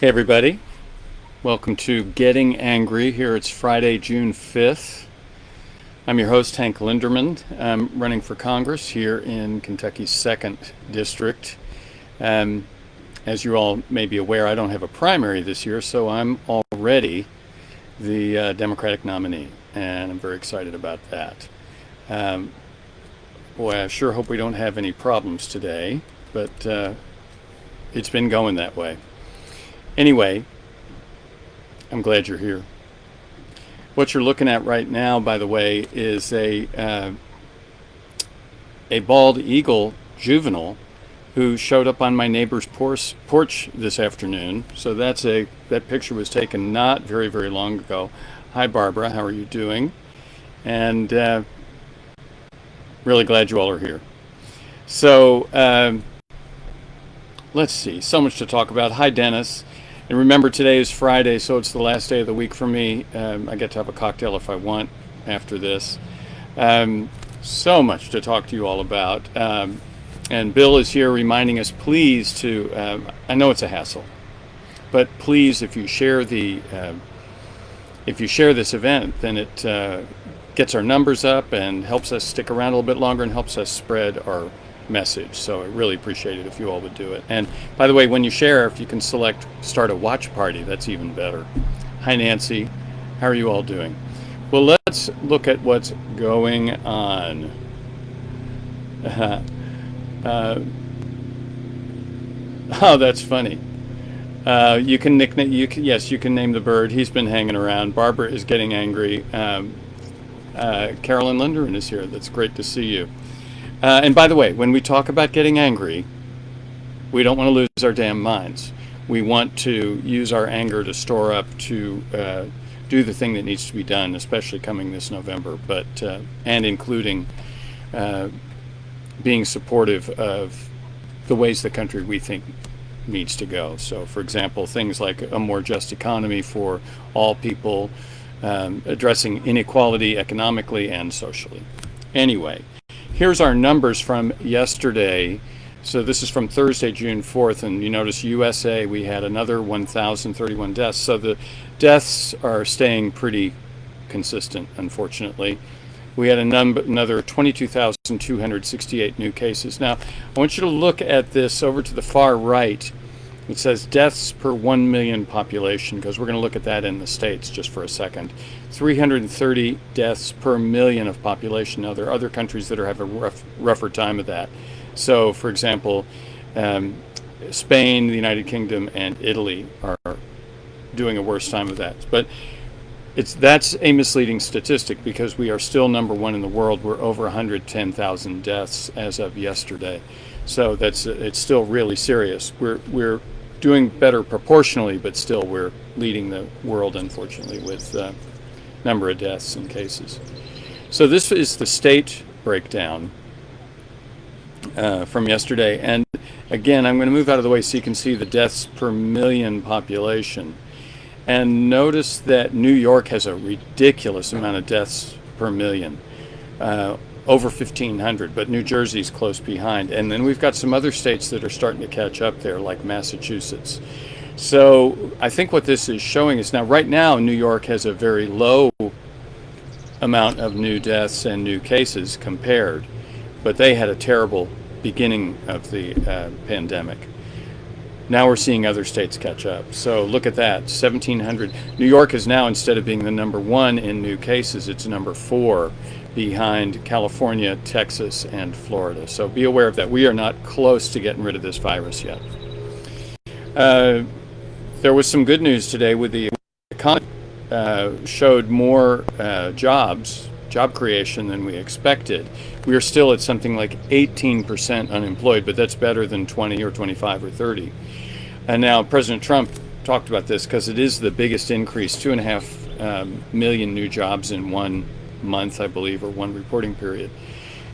Hey everybody, welcome to Getting Angry. Here it's Friday, June 5th. I'm your host, Hank Linderman. I'm running for Congress here in Kentucky's 2nd District. As you all may be aware, I don't have a primary this year, so I'm already the Democratic nominee, and I'm very excited about that. Boy, I sure hope we don't have any problems today, but it's been going that way. Anyway, I'm glad you're here. What you're looking at right now, by the way, is a bald eagle juvenile who showed up on my neighbor's porch this afternoon. So that picture was taken not very, very long ago. Hi, Barbara. How are you doing? And really glad you all are here. So let's see. So much to talk about. Hi, Dennis. And remember, today is Friday, so it's the last day of the week for me. I get to have a cocktail if I want after this. So much to talk to you all about. And Bill is here reminding us, please, I know it's a hassle, but please, if you share this event, then it gets our numbers up and helps us stick around a little bit longer and helps us spread our message. So I really appreciate it if you all would do it. And by the way, when you share, if you can select start a watch party, that's even better. Hi, Nancy. How are you all doing? Well, let's look at what's going on. Oh, that's funny. You can nickname. Yes, you can name the bird. He's been hanging around. Barbara is getting angry. Carolyn Linderman is here. That's great to see you. And by the way, when we talk about getting angry, we don't want to lose our damn minds. We want to use our anger to store up to do the thing that needs to be done, especially coming this November, and including being supportive of the ways the country we think needs to go. So, for example, things like a more just economy for all people, addressing inequality economically and socially. Anyway. Here's our numbers from yesterday. So this is from Thursday, June 4th, and you notice USA, we had another 1,031 deaths. So the deaths are staying pretty consistent, unfortunately. We had another 22,268 new cases. Now, I want you to look at this over to the far right. It says deaths per 1 million population, because we're going to look at that in the States just for a second. 330 deaths per million of population. Now, there are other countries that are having a rougher time of that. So, for example, Spain, the United Kingdom, and Italy are doing a worse time of that. But that's a misleading statistic because we are still number one in the world. We're over 110,000 deaths as of yesterday. So it's still really serious. We're doing better proportionally, but still we're leading the world, unfortunately, with number of deaths and cases. So this is the state breakdown from yesterday. And again, I'm going to move out of the way so you can see the deaths per million population. And notice that New York has a ridiculous amount of deaths per million. Over 1,500, but New Jersey's close behind. And then we've got some other states that are starting to catch up there, like Massachusetts. So I think what this is showing is now, right now, New York has a very low amount of new deaths and new cases compared, but they had a terrible beginning of the pandemic. Now we're seeing other states catch up. So look at that, 1,700. New York is now, instead of being the number one in new cases, it's number 4 behind California, Texas, and Florida. So be aware of that. We are not close to getting rid of this virus yet. There was some good news today with the economy. Showed more job creation than we expected. We are still at something like 18% unemployed, but that's better than 20 or 25 or 30. And now President Trump talked about this because it is the biggest increase, 2.5 million new jobs in 1 month, I believe, or one reporting period.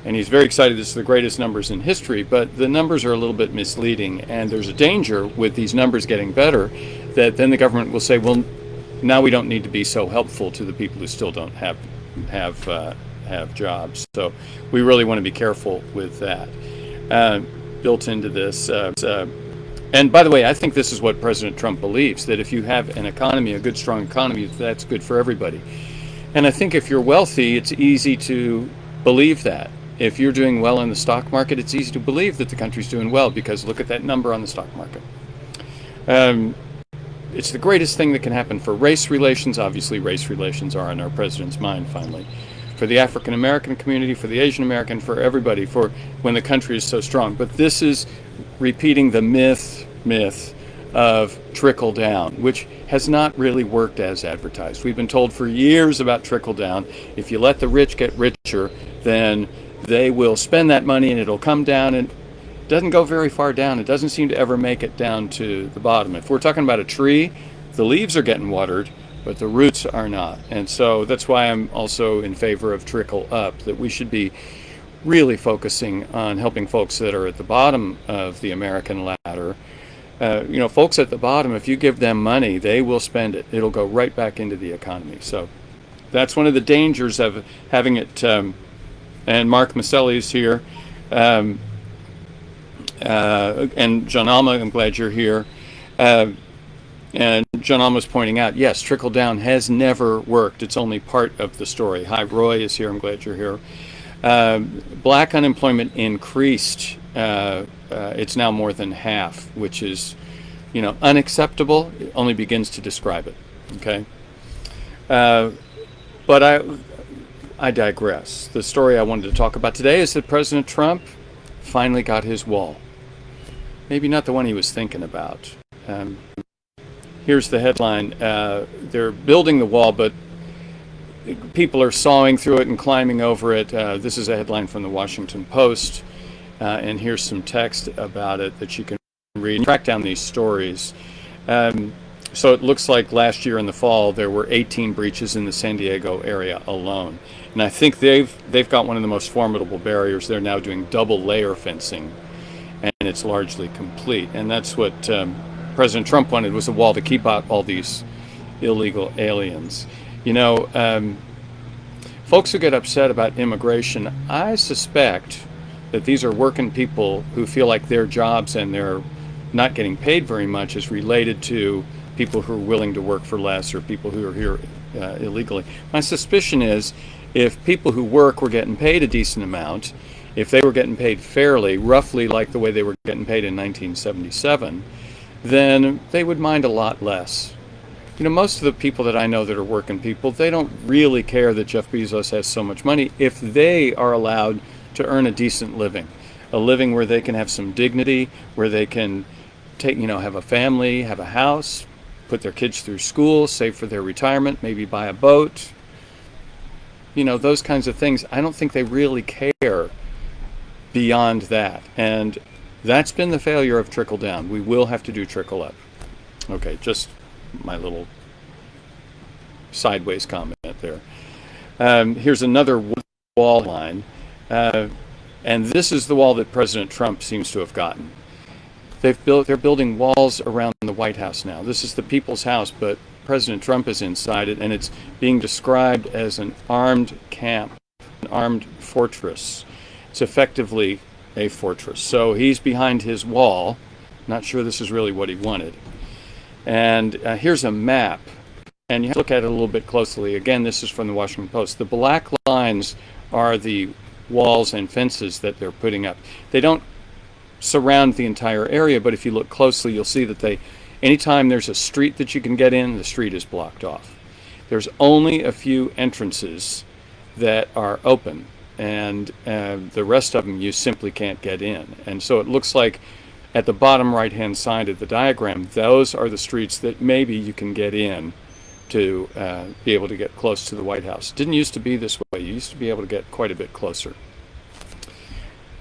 And he's very excited. This is the greatest numbers in history, but the numbers are a little bit misleading. And there's a danger with these numbers getting better that then the government will say, well, now we don't need to be so helpful to the people who still don't have jobs. So we really want to be careful with that. Built into this, And by the way, I think this is what President Trump believes, that if you have an economy, a good, strong economy, that's good for everybody. And I think if you're wealthy, it's easy to believe that. If you're doing well in the stock market, it's easy to believe that the country's doing well because look at that number on the stock market. It's the greatest thing that can happen for race relations. Obviously, race relations are on our president's mind finally. For the African American community, for the Asian American, for everybody, for when the country is so strong. But this is repeating the myth of trickle down, which has not really worked as advertised. We've been told for years about trickle down. If you let the rich get richer, then they will spend that money and it'll come down, and it doesn't go very far down. It doesn't seem to ever make it down to the bottom. If we're talking about a tree, the leaves are getting watered, but the roots are not. And so that's why I'm also in favor of trickle up, that we should be really focusing on helping folks that are at the bottom of the American ladder. Folks at the bottom, if you give them money, they will spend it. It'll go right back into the economy. So that's one of the dangers of having it. And Mark Maselli is here. And John Alma, I'm glad you're here. And John Alma was pointing out, yes, trickle down has never worked. It's only part of the story. Hi, Roy is here. I'm glad you're here. Black unemployment increased. It's now more than half, which is, unacceptable. It only begins to describe it. Okay. But I digress. The story I wanted to talk about today is that President Trump finally got his wall. Maybe not the one he was thinking about. Here's the headline. They're building the wall, but people are sawing through it and climbing over it. This is a headline from the Washington Post. And here's some text about it that you can read and track down these stories. So it looks like last year in the fall there were 18 breaches in the San Diego area alone. And I think they've got one of the most formidable barriers. They're now doing double layer fencing, and it's largely complete. And that's what President Trump wanted, was a wall to keep out all these illegal aliens. Folks who get upset about immigration, I suspect that these are working people who feel like their jobs and their not getting paid very much is related to people who are willing to work for less or people who are here illegally. My suspicion is if people who work were getting paid a decent amount, if they were getting paid fairly, roughly like the way they were getting paid in 1977, then they would mind a lot less. Most of the people that I know that are working people, they don't really care that Jeff Bezos has so much money if they are allowed to earn a decent living, a living where they can have some dignity, where they can have a family, have a house, put their kids through school, save for their retirement, maybe buy a boat, those kinds of things. I don't think they really care beyond that. And that's been the failure of trickle down. We will have to do trickle up. Okay, just my little sideways comment there. Here's another wall line. And this is the wall that President Trump seems to have gotten. They're building walls around the White House now. This is the people's house, but President Trump is inside it, and it's being described as an armed camp, an armed fortress. It's effectively a fortress. So he's behind his wall. Not sure this is really what he wanted. And here's a map, and you have to look at it a little bit closely. Again, this is from the Washington Post. The black lines are the walls and fences that they're putting up. They don't surround the entire area, but if you look closely, you'll see that anytime there's a street that you can get in, the street is blocked off. There's only a few entrances that are open, and the rest of them you simply can't get in. And so it looks like at the bottom right-hand side of the diagram, those are the streets that maybe you can get in to be able to get close to the White House. It didn't used to be this way. You used to be able to get quite a bit closer.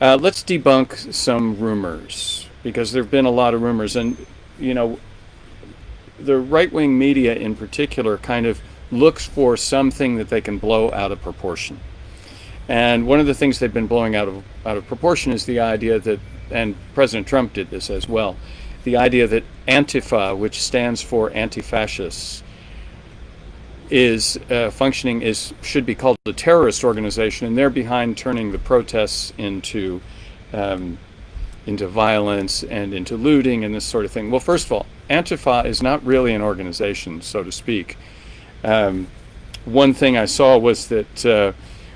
Let's debunk some rumors, because there have been a lot of rumors. And, the right-wing media in particular kind of looks for something that they can blow out of proportion. And one of the things they've been blowing out of proportion is the idea that, and President Trump did this as well, the idea that Antifa, which stands for anti-fascists, should be called a terrorist organization, and they're behind turning the protests into into violence and into looting and this sort of thing. Well, first of all, Antifa is not really an organization, so to speak. One thing I saw was that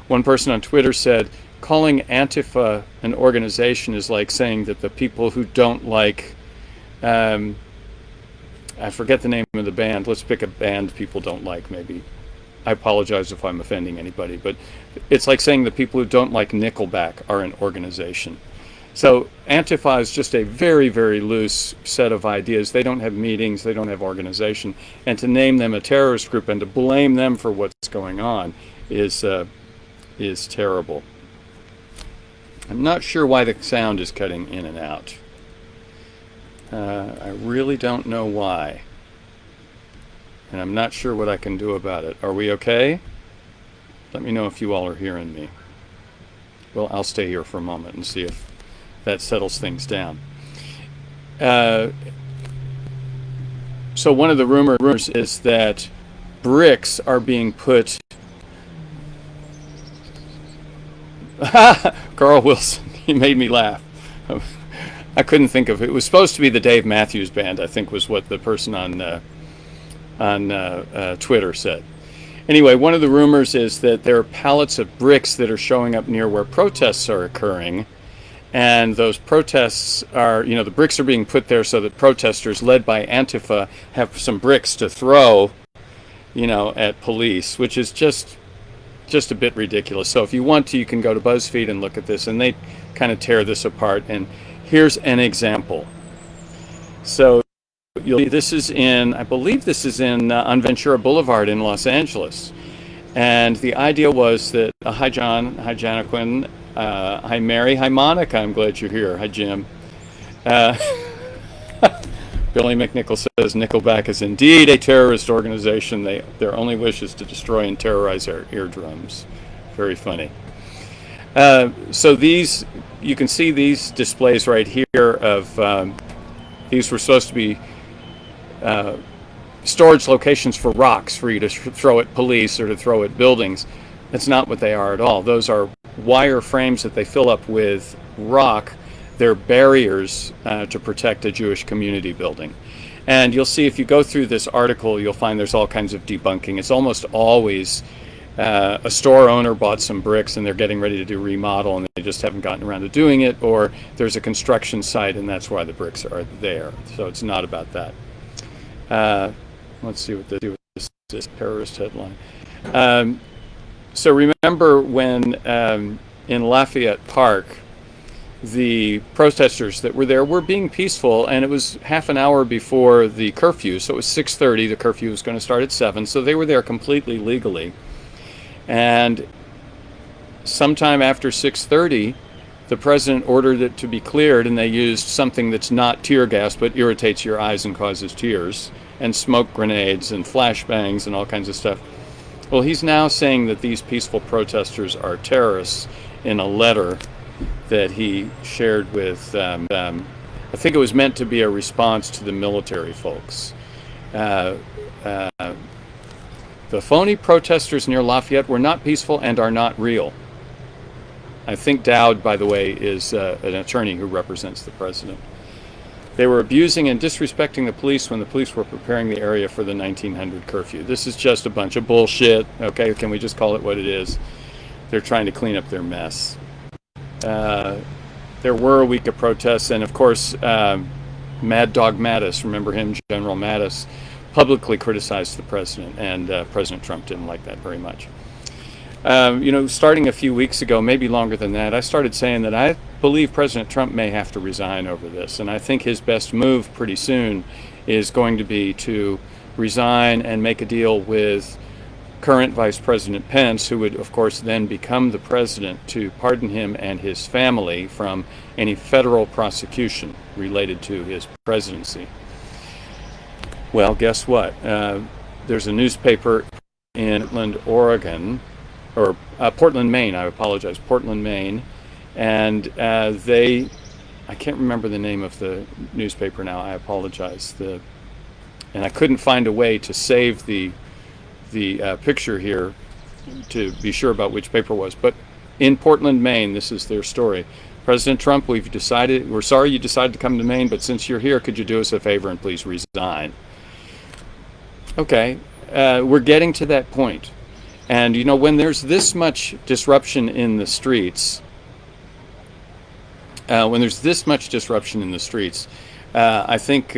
one person on Twitter said, calling Antifa an organization is like saying that the people who don't like, I forget the name of the band, let's pick a band people don't like maybe. I apologize if I'm offending anybody, but it's like saying the people who don't like Nickelback are an organization. So Antifa is just a very, very loose set of ideas. They don't have meetings, they don't have organization, and to name them a terrorist group and to blame them for what's going on is terrible. I'm not sure why the sound is cutting in and out. I really don't know why. And I'm not sure what I can do about it. Are we okay? Let me know if you all are hearing me. Well, I'll stay here for a moment and see if that settles things down. So one of the rumors is that bricks are being put... Carl Wilson, he made me laugh. I couldn't think of it. It was supposed to be the Dave Matthews Band, I think was what the person on Twitter said. Anyway, one of the rumors is that there are pallets of bricks that are showing up near where protests are occurring. And those protests are, the bricks are being put there so that protesters led by Antifa have some bricks to throw, at police, which is just a bit ridiculous. So if you want to, you can go to BuzzFeed and look at this, and they kind of tear this apart. And here's an example. So this is I believe this is on Ventura Boulevard in Los Angeles. And the idea was that, hi John, hi Janaquin, hi Mary, hi Monica, I'm glad you're here, hi Jim. Billy McNichol says Nickelback is indeed a terrorist organization. Their only wish is to destroy and terrorize our eardrums. Very funny. So you can see these displays right here of, these were supposed to be storage locations for rocks for you to throw at police or to throw at buildings. That's not what they are at all. Those are wire frames that they fill up with rock. They're barriers to protect a Jewish community building. And you'll see if you go through this article, you'll find there's all kinds of debunking. It's almost always a store owner bought some bricks and they're getting ready to do remodel and they just haven't gotten around to doing it, or there's a construction site and that's why the bricks are there. So it's not about that. Let's see what this terrorist headline. So remember when in Lafayette Park, the protesters that were there were being peaceful, and it was half an hour before the curfew, so it was 6:30. The curfew was going to start at 7, so they were there completely legally. And sometime after 6:30, the president ordered it to be cleared, and they used something that's not tear gas but irritates your eyes and causes tears, and smoke grenades and flashbangs and all kinds of stuff. Well, he's now saying that these peaceful protesters are terrorists in a letter that he shared with I think it was meant to be a response to the military folks. The phony protesters near Lafayette were not peaceful and are not real. I think Dowd, by the way, is an attorney who represents the president. They were abusing and disrespecting the police when the police were preparing the area for the 1900 curfew. This is just a bunch of bullshit, okay? Can we just call it what it is? They're trying to clean up their mess. There were a week of protests, and of course, Mad Dog Mattis, remember him, General Mattis, publicly criticized the president, and President Trump didn't like that very much. Starting a few weeks ago, maybe longer than that, I started saying that I believe President Trump may have to resign over this, and I think his best move pretty soon is going to be to resign and make a deal with current Vice President Pence, who would, of course, then become the president, to pardon him and his family from any federal prosecution related to his presidency. Well, guess what? There's a newspaper in Portland, Oregon, or Portland, Maine, I apologize, Portland, Maine, and I can't remember the name of the newspaper now, I apologize, and I couldn't find a way to save the picture here to be sure about which paper it was, but in Portland, Maine, this is their story. President Trump, we're sorry you decided to come to Maine, but since you're here, could you do us a favor and please resign? Okay, we're getting to that point. And, when there's this much disruption in the streets, I think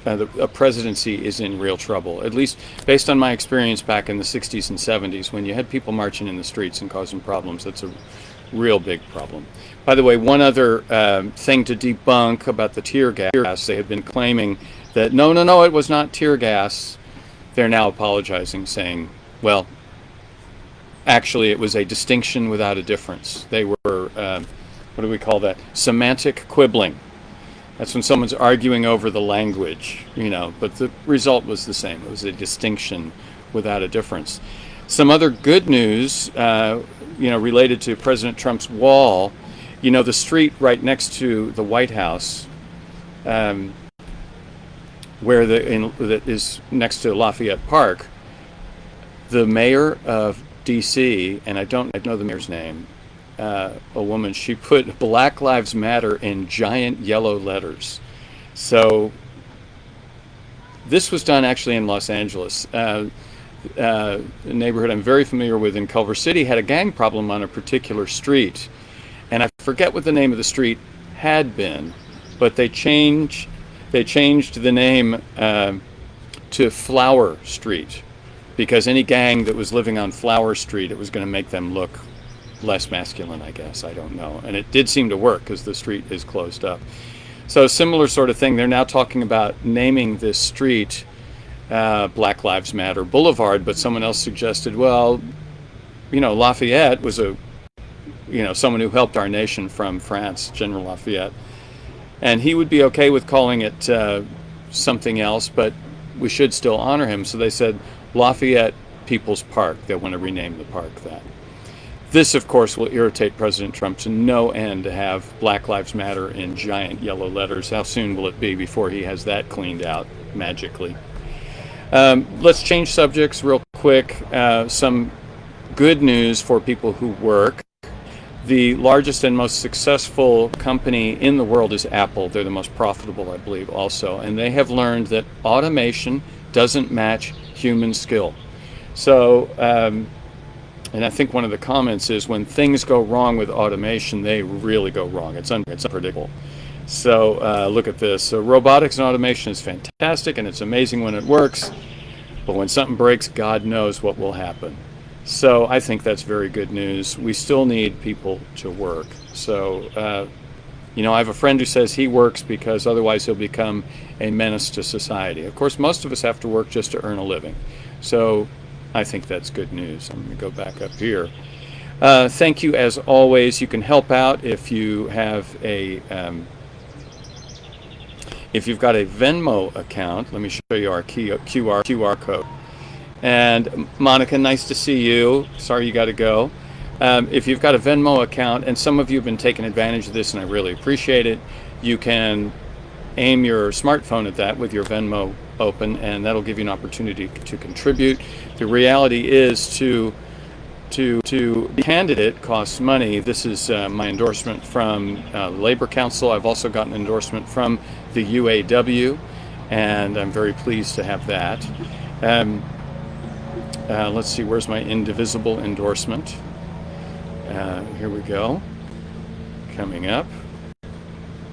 a presidency is in real trouble, at least based on my experience back in the 60s and 70s when you had people marching in the streets and causing problems. That's a real big problem. By the way, one other thing to debunk about the tear gas, they had been claiming that no, it was not tear gas. They're now apologizing, saying, well, actually it was a distinction without a difference. They were, what do we call that? Semantic quibbling. That's when someone's arguing over the language, but the result was the same. It was a distinction without a difference. Some other good news, related to President Trump's wall, the street right next to the White House, that is next to Lafayette Park, the mayor of D.C., and I don't know the mayor's name, a woman, she put Black Lives Matter in giant yellow letters. So this was done actually in Los Angeles. A neighborhood I'm very familiar with in Culver City had a gang problem on a particular street. And I forget what the name of the street had been, but they changed the name to Flower Street, because any gang that was living on Flower Street, it was going to make them look less masculine, I guess. I don't know. And it did seem to work because the street is closed up. So similar sort of thing. They're now talking about naming this street Black Lives Matter Boulevard, but someone else suggested, well, Lafayette was someone who helped our nation from France, General Lafayette. And he would be okay with calling it something else, but we should still honor him. So they said Lafayette People's Park. They want to rename the park that. This, of course, will irritate President Trump to no end to have Black Lives Matter in giant yellow letters. How soon will it be before he has that cleaned out magically? Let's change subjects real quick. Some good news for people who work. The largest and most successful company in the world is Apple. They're the most profitable, I believe, also. And they have learned that automation doesn't match human skill. So, and I think one of the comments is when things go wrong with automation, they really go wrong. It's unpredictable. So look at this. So robotics and automation is fantastic, and it's amazing when it works. But when something breaks, God knows what will happen. So I think that's very good news. We still need people to work. So, I have a friend who says he works because otherwise he'll become a menace to society. Of course, most of us have to work just to earn a living. So I think that's good news. I'm going to go back up here. Thank you as always. You can help out if you have if you've got a Venmo account. Let me show you our QR code. And Monica, nice to see you. Sorry you got to go. If you've got a Venmo account, and some of you have been taking advantage of this, and I really appreciate it, you can aim your smartphone at that with your Venmo open, and that'll give you an opportunity to contribute. The reality is to be a candidate costs money. This is my endorsement from the Labor Council. I've also got an endorsement from the UAW, and I'm very pleased to have that. Let's see, where's my indivisible endorsement? Here we go. Coming up.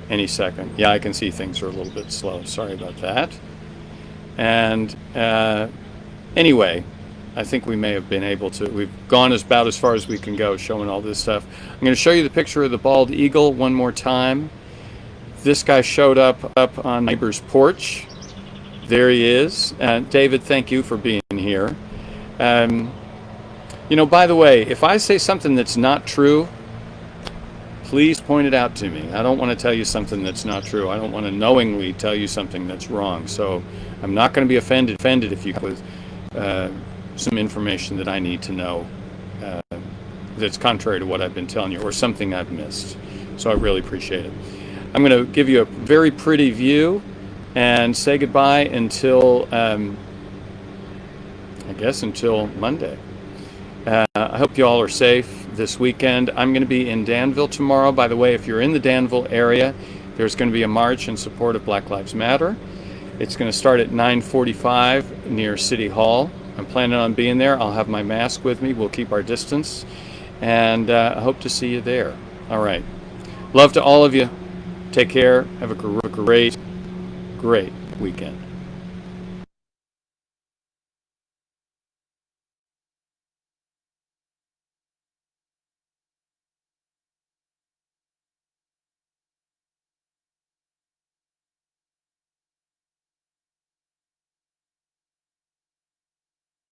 Any second. Yeah, I can see things are a little bit slow. Sorry about that. And anyway, I think we may have been able to. We've gone about as far as we can go showing all this stuff. I'm going to show you the picture of the bald eagle one more time. This guy showed up on my neighbor's porch. There he is. David, thank you for being here. By the way, if I say something that's not true, please point it out to me. I don't want to tell you something that's not true. I don't want to knowingly tell you something that's wrong. So I'm not going to be offended if you come with some information that I need to know that's contrary to what I've been telling you or something I've missed. So I really appreciate it. I'm going to give you a very pretty view and say goodbye until, until Monday. I hope you all are safe. this weekend. I'm going to be in Danville tomorrow. By the way, if you're in the Danville area, there's going to be a march in support of Black Lives Matter. It's going to start at 9:45 near City Hall. I'm planning on being there. I'll have my mask with me. We'll keep our distance. And I hope to see you there. All right. Love to all of you. Take care. Have a great weekend.